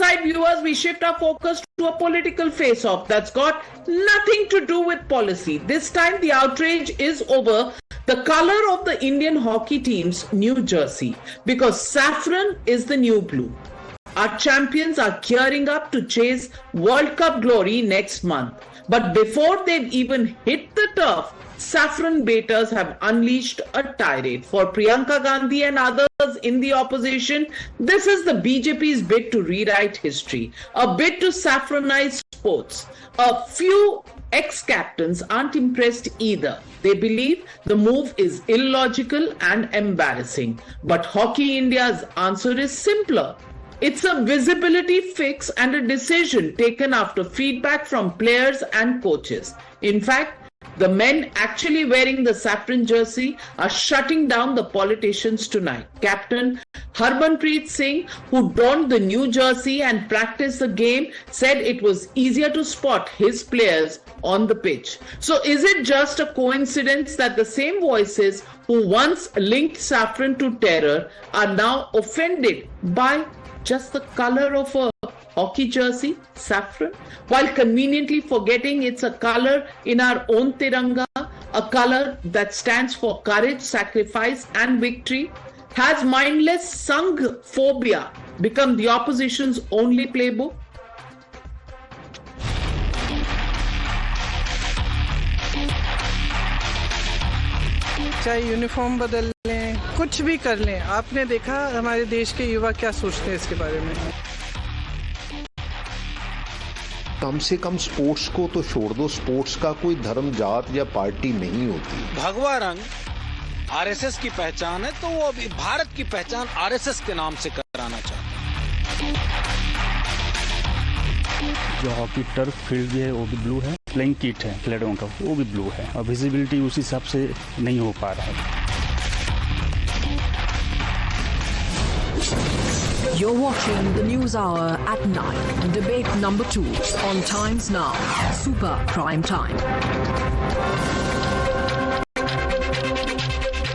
right, viewers, we shift our focus to a political face-off that's got nothing to do with policy. This time, the outrage is over the color of the Indian hockey team's new jersey, because saffron is the new blue. Our champions are gearing up to chase World Cup glory next month. But before they've even hit the turf, saffron baiters have unleashed a tirade. For Priyanka Gandhi and others in the opposition, this is the BJP's bid to rewrite history, a bid to saffronize sports. A few ex-captains aren't impressed either. They believe the move is illogical and embarrassing. But Hockey India's answer is simpler. It's a visibility fix and a decision taken after feedback from players and coaches. In fact, the men actually wearing the saffron jersey are shutting down the politicians tonight. Captain Harmanpreet Singh, who donned the new jersey and practiced the game, said it was easier to spot his players on the pitch. So is it just a coincidence that the same voices who once linked saffron to terror are now offended by just the color of a hockey jersey, saffron, while conveniently forgetting it's a color in our own Tiranga, a color that stands for courage, sacrifice and victory? Has mindless Saffron Phobia become the opposition's only playbook? चाहे uniform बदल लें, कुछ भी कर लें, आपने देखा हमारे देश के युवा क्या सोचते हैं इसके बारे में। कम से कम स्पोर्ट्स को तो छोड़ दो, स्पोर्ट्स का कोई धर्म, जात या पार्टी नहीं होती। भगवा रंग आरएसएस की पहचान है, तो वो अभी भारत की पहचान आरएसएस के नाम से कराना चाहते हैं। जो हॉकी टर्फ फील्ड है वो भी ब्लू है, प्लेइंग किट है खिलाड़ियों का वो भी ब्लू है, और विजिबिलिटी उस हिसाब से नहीं हो पा रहा है। You're watching the News Hour at 9, debate number 2 on Times Now, Super Prime Time.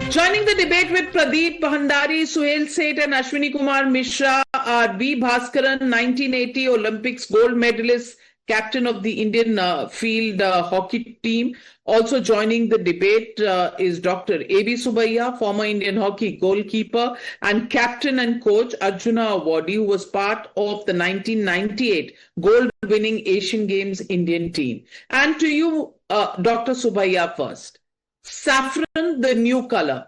Joining the debate with Pradeep Bhandari, Suhail Seth and Ashwini Kumar Mishra are B. Bhaskaran, 1980 Olympics gold medalist, captain of the Indian field hockey team. Also joining the debate is Dr. A.B. Subbiah, former Indian hockey goalkeeper and captain and coach, Arjuna awardee, who was part of the 1998 gold-winning Asian Games Indian team. And to you, Dr. Subbiah first. Saffron, the new color.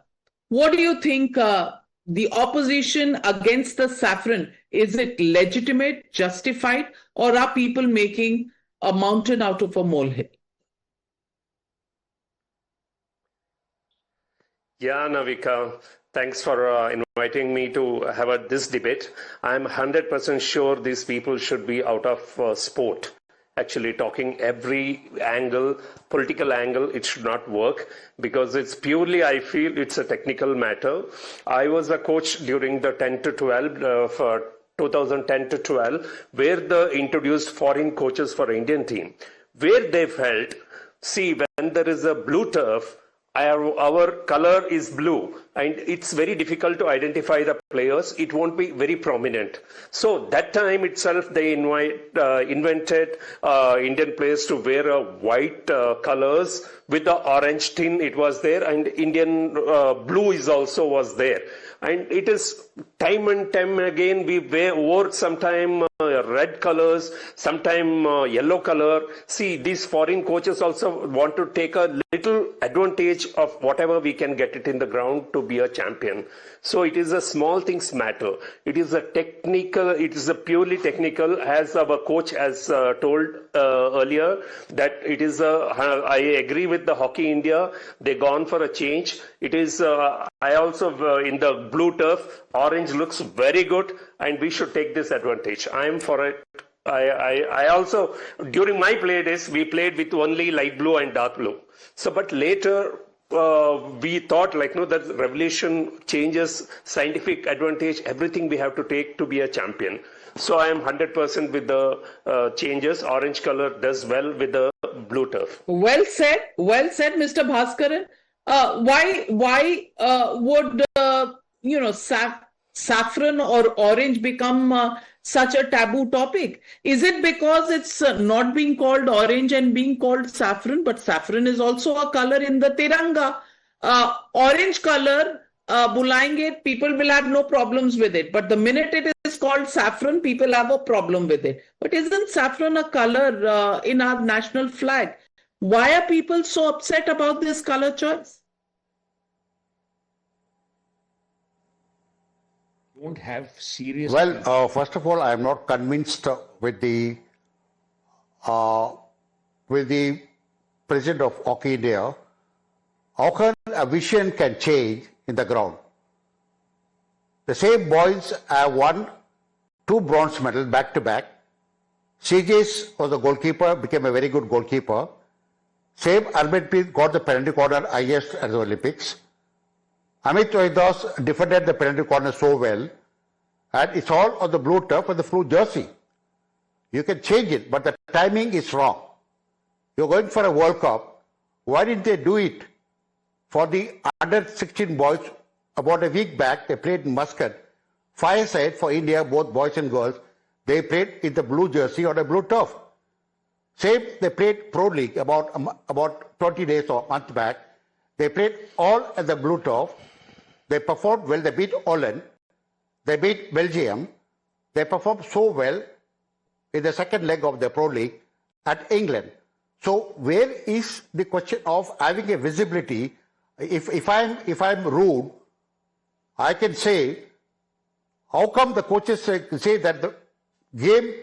What do you think the opposition against the saffron? Is it legitimate, justified, or are people making a mountain out of a molehill? Yeah, Navika, thanks for inviting me to have this debate. I'm 100% sure these people should be out of sport. Actually, talking every angle, political angle, it should not work because it's purely, I feel, it's a technical matter. I was a coach during the 10 to 12 for 2010 to 12, where they introduced foreign coaches for Indian team, where they felt, see, when there is a blue turf, our color is blue and it's very difficult to identify the players. It won't be very prominent. So that time itself, they invented Indian players to wear white colors with the orange tin. It was there, and Indian blue is also was there. And it is time and time again we wore sometime red colors, sometime yellow color. See, these foreign coaches also want to take a little advantage of whatever we can get it in the ground to be a champion. So it is a small things matter. It is a technical, it is a purely technical, as our coach has told earlier, that it is I agree with the Hockey India. They gone for a change. It is, I also in the blue turf, orange looks very good and we should take this advantage. I am for it. I also, during my play days, we played with only light blue and dark blue. So, but later, we thought that revolution changes, scientific advantage, everything we have to take to be a champion. So I am 100% with the changes. Orange color does well with the blue turf. Well said, Mr. Bhaskaran. Why would saffron or orange become such a taboo topic? Is it because it's not being called orange and being called saffron? But saffron is also a color in the Tiranga. Orange color, bulayenge, people will have no problems with it. But the minute it is called saffron, people have a problem with it. But isn't saffron a color in our national flag? Why are people so upset about this color choice? Don't have serious. Well, first of all, I am not convinced with the president of Hockey India. How can a vision can change in the ground? The same boys have won 2 bronze medals back to back. CJ's was the goalkeeper, became a very good goalkeeper. Same Harmanpreet got the penalty corner highest at the Olympics. Amit Rohidas defended the penalty corner so well, and it's all on the blue turf and the blue jersey. You can change it, but the timing is wrong. You're going for a World Cup. Why didn't they do it for the under 16 boys? About a week back, they played in Muscat. Five-a-side for India, both boys and girls. They played in the blue jersey or the blue turf. Same, they played Pro League about 20 days or a month back. They played all at the blue turf. They performed well. They beat Holland. They beat Belgium. They performed so well in the second leg of the Pro League at England. So where is the question of having a visibility? If I'm rude, I can say, how come the coaches say that the game,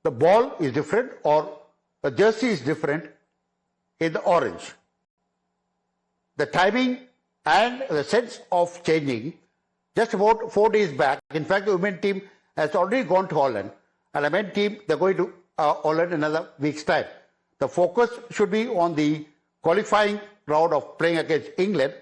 the ball is different or the jersey is different in the orange? The timing and the sense of changing, just about 4 days back, in fact, the women team has already gone to Holland, and the men team, they're going to Holland in another week's time. The focus should be on the qualifying round of playing against England,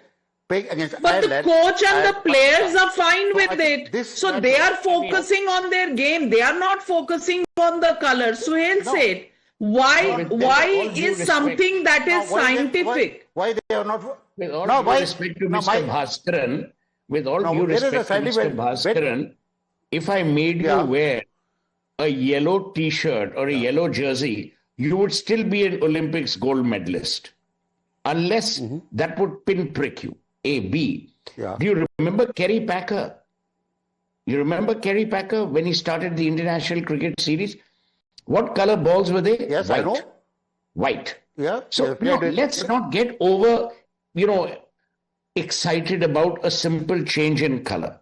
playing against Ireland. But the coach and the players are fine with it. So they are focusing on their game. They are not focusing on the color. Suhail said, why is something that is scientific? Why they are not? With all due respect to Mr. Bhaskaran, with all due respect to Mr. Bhaskaran, if I made you wear a yellow t-shirt or a yellow jersey, you would still be an Olympics gold medalist. Unless that would pinprick you. A, B. Do you remember Kerry Packer? You remember Kerry Packer when he started the International Cricket Series? What color balls were they? Yes, white. I know. White. Yeah. So let's not get over, excited about a simple change in color.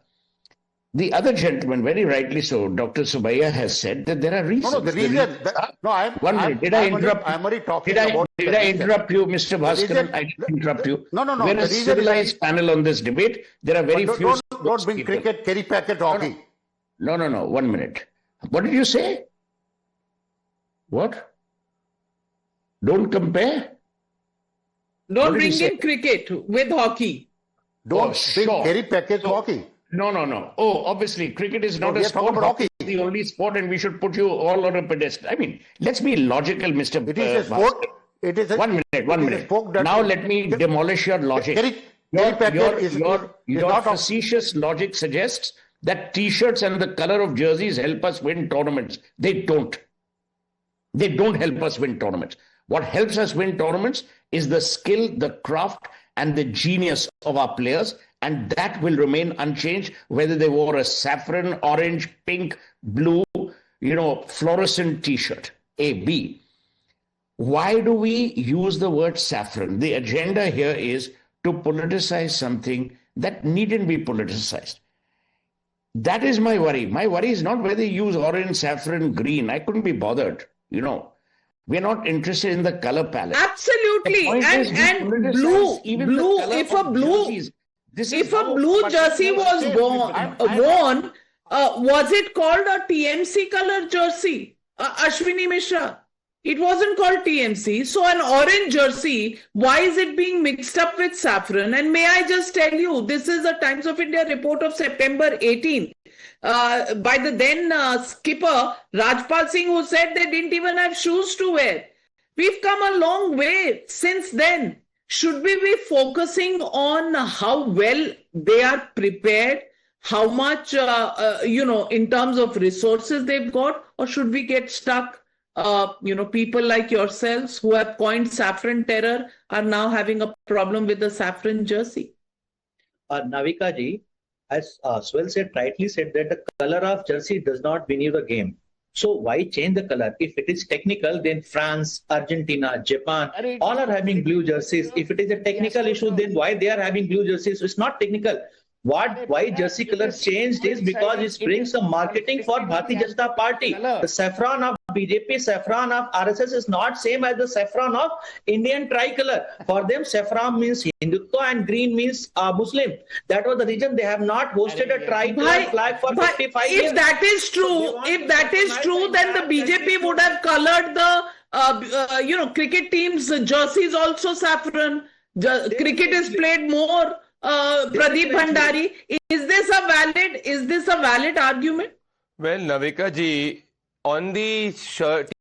The other gentleman, very rightly so, Dr. Subaiya has said that there are reasons. No, the reason. Did I interrupt? I'm already talking about. Did I interrupt you, Mr. Bhaskaran? I didn't interrupt you. No. We're a civilized panel on this debate. There are very few. Don't bring cricket, Kerry Packer talking. No. 1 minute. What did you say? What? Don't compare? Don't bring in cricket with hockey. Don't bring Kerry Packer hockey. No. Oh, obviously, cricket is not a sport. Hockey is the only sport, and we should put you all on a pedestal. I mean, let's be logical, Mr. It is a sport. It is a, 1 minute. Now let me demolish your logic. Your facetious logic suggests that t-shirts and the color of jerseys help us win tournaments. They don't. They don't help us win tournaments. What helps us win tournaments is the skill, the craft, and the genius of our players, and that will remain unchanged whether they wore a saffron, orange, pink, blue, fluorescent t-shirt. A, B. Why do we use the word saffron? The agenda here is to politicize something that needn't be politicized. That is my worry. My worry is not whether you use orange, saffron, green. I couldn't be bothered. We're not interested in the color palette. Absolutely. And blue. If a blue jersey was worn, was it called a TMC color jersey? Ashwini Mishra. It wasn't called TMC. So an orange jersey, why is it being mixed up with saffron? And may I just tell you, this is a Times of India report of September 18. By the then skipper Rajpal Singh, who said they didn't even have shoes to wear. We've come a long way since then. Should we be focusing on how well they are prepared how much, in terms of resources they've got, or should we get stuck? People like yourselves who have coined saffron terror are now having a problem with the saffron jersey. Navika ji, as Swell said, rightly said that the color of jersey does not win you the game. So why change the color? If it is technical, then France, Argentina, Japan, all are having blue jerseys. If it is a technical issue, then why they are having blue jerseys? It's not technical. Why jersey color changed is because it brings some marketing for Bharatiya Janata Party. The saffron of BJP, saffron of RSS is not same as the saffron of Indian tricolor. For them, saffron means Hindutva and green means Muslim. That was the reason they have not hosted a tricolor flag for 55 years. If that is true, then the BJP would have colored the cricket teams' jerseys also saffron. Cricket is played more. Pradeep Bhandari, is this a valid argument? Well, Navika ji, on the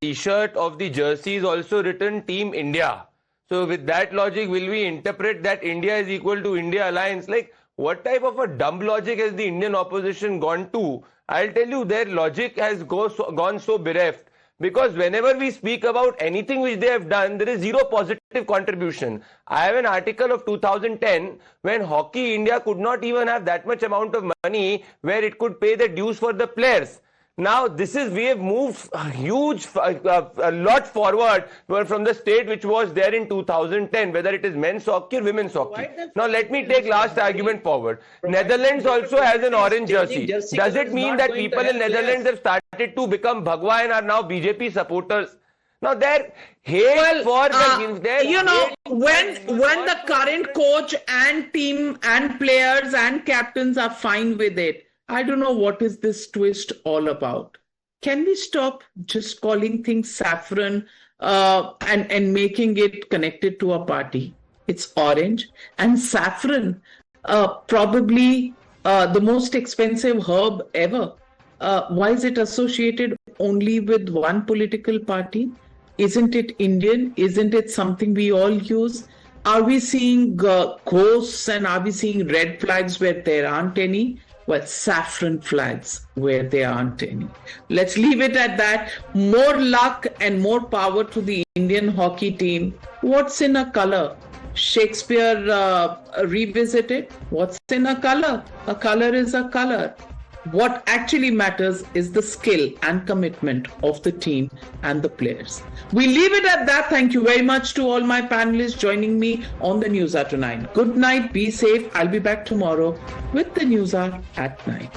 t-shirt of the jersey is also written Team India. So with that logic, will we interpret that India is equal to India Alliance? Like, what type of a dumb logic has the Indian opposition gone to? I'll tell you, their logic has gone so bereft. Because whenever we speak about anything which they have done, there is zero positive contribution. I have an article of 2010 when Hockey India could not even have that much amount of money where it could pay the dues for the players. Now, we have moved a lot forward from the state which was there in 2010, whether it is men's hockey or women's hockey. Now, let me take last argument forward. Netherlands also has an orange jersey. Does it mean that people in Netherlands have started to become Bhagwa and are now BJP supporters? Now, their hate for the... when the current coach and team and players and captains are fine with it, I don't know what is this twist all about. Can we stop just calling things saffron and making it connected to a party? It's orange and saffron, probably the most expensive herb ever. Why is it associated only with one political party? Isn't it Indian? Isn't it something we all use? Are we seeing ghosts and are we seeing red flags where there aren't any? Well, saffron flags where there aren't any. Let's leave it at that. More luck and more power to the Indian hockey team. What's in a color? Shakespeare revisited. What's in a color? A color is a color. What actually matters is the skill and commitment of the team and the players. We leave it at that. Thank you very much to all my panelists joining me on the News Hour tonight. Good night. Be safe. I'll be back tomorrow with the News Hour at 9.